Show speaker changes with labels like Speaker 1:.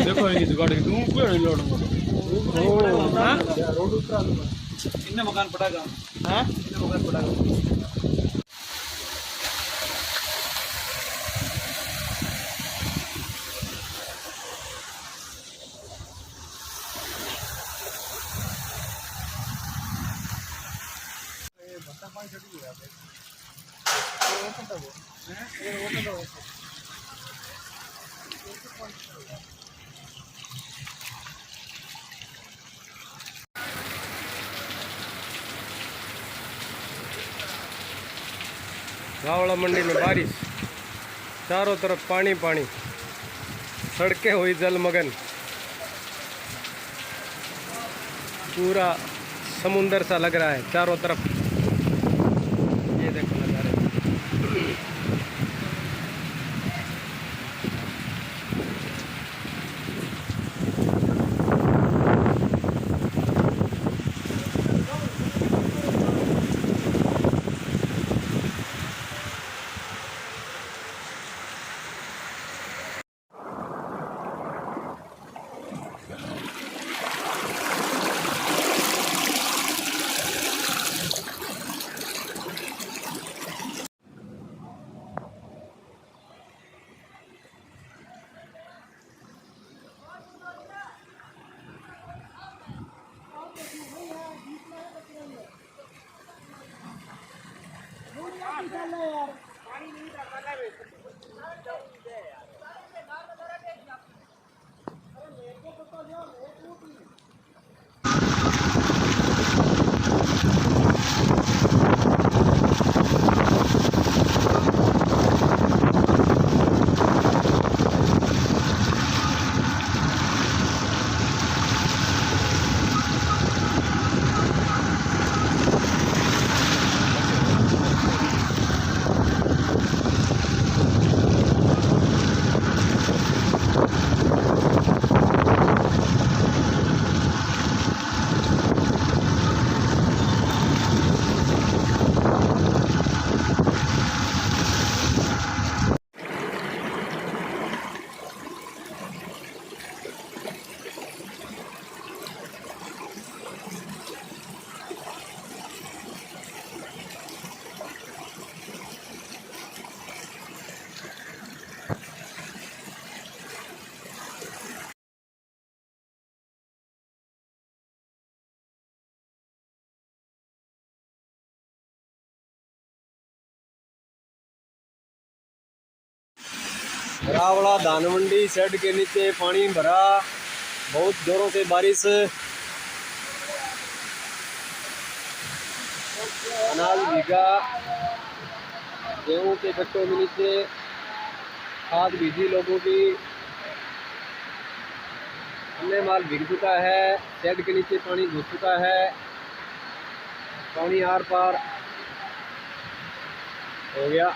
Speaker 1: देखो इस गाड़ी की तुम क्यों लोड रोड उतरा इन्हें मकान पड़ेगा हाँ इन्हें मकान पड़ेगा
Speaker 2: गावड़ा मंडी में बारिश, चारों तरफ पानी पानी, सड़कें हुई जलमग्न, पूरा समुंदर सा लग रहा है चारों तरफ। ये देखो नज़ारे। रावला धान मंडी शेड के नीचे पानी भरा, बहुत जोरों से बारिश। अनाज भीगा, गेहूं के कट्टों के नीचे खाद भीगी लोगों की। अन्य माल भीग चुका है, शेड के नीचे पानी घुस चुका है, पानी आर पार हो गया।